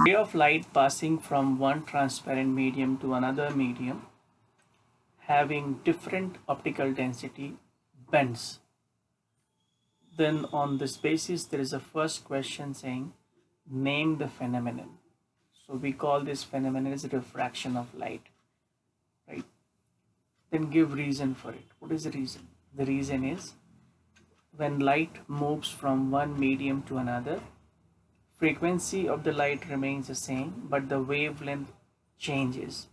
Ray of light passing from one transparent medium to another medium having different optical density bends. Then on this basis there is a first question saying name the phenomenon. So we call this phenomenon as refraction of light, right? Then give reason for it. What is the reason? The reason is when light moves from one medium to another, frequency of the light remains the same, but the wavelength changes.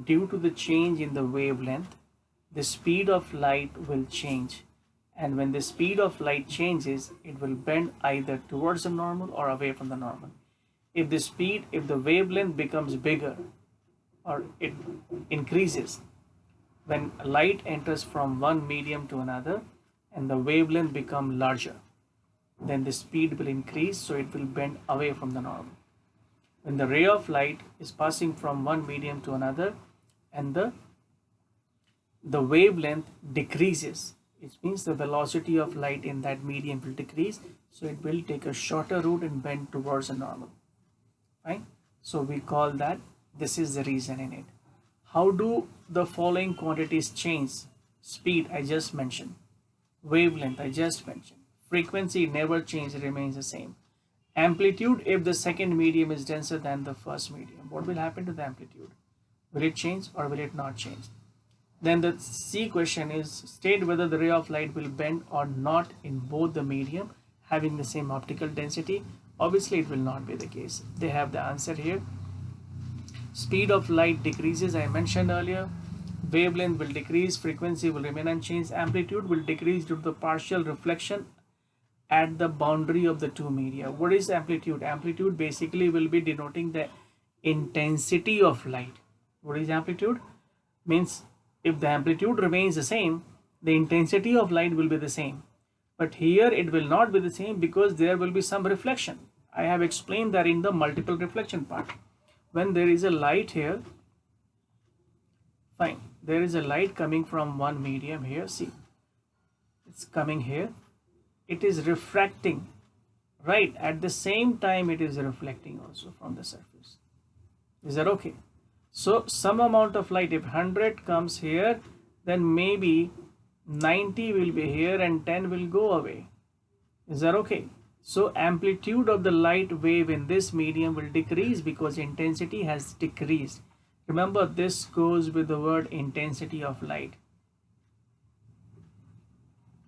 Due to the change in the wavelength, the speed of light will change. And when the speed of light changes, it will bend either towards the normal or away from the normal. If the wavelength becomes bigger or it increases, when light enters from one medium to another and the wavelength becomes larger, then the speed will increase, so it will bend away from the normal. When the ray of light is passing from one medium to another and the wavelength decreases, it means the velocity of light in that medium will decrease, so it will take a shorter route and bend towards the normal, right? So we call that, this is the reason in it. How do the following quantities change? Speed, I just mentioned. Wavelength, I just mentioned. Frequency never changes, remains the same. Amplitude, if the second medium is denser than the first medium, what will happen to the amplitude? Will it change or will it not change? Then the C question is state whether the ray of light will bend or not in both the medium having the same optical density. Obviously it will not be the case. They have the answer here. Speed of light decreases, I mentioned earlier. Wavelength will decrease, frequency will remain unchanged, amplitude will decrease due to the partial reflection at the boundary of the two media. What is amplitude? Amplitude basically will be denoting the intensity of light. What is amplitude? Means if the amplitude remains the same, the intensity of light will be the same. But here it will not be the same because there will be some reflection. I have explained that in the multiple reflection part. When there is a light here, fine, there is a light coming from one medium here, see, it's coming here, it is refracting, right? At the same time it is reflecting also from the surface. Is that okay? So some amount of light, if 100 comes here, then maybe 90 will be here and 10 will go away. Is that okay? So amplitude of the light wave in this medium will decrease because intensity has decreased. Remember, this goes with the word intensity of light.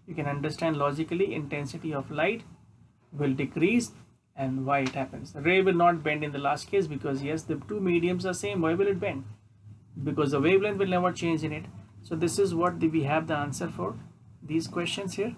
You can understand logically, intensity of light will decrease. And why it happens? The ray will not bend in the last case because yes, the two mediums are same. Why will it bend? Because the wavelength will never change in it. So this is what we have the answer for these questions here.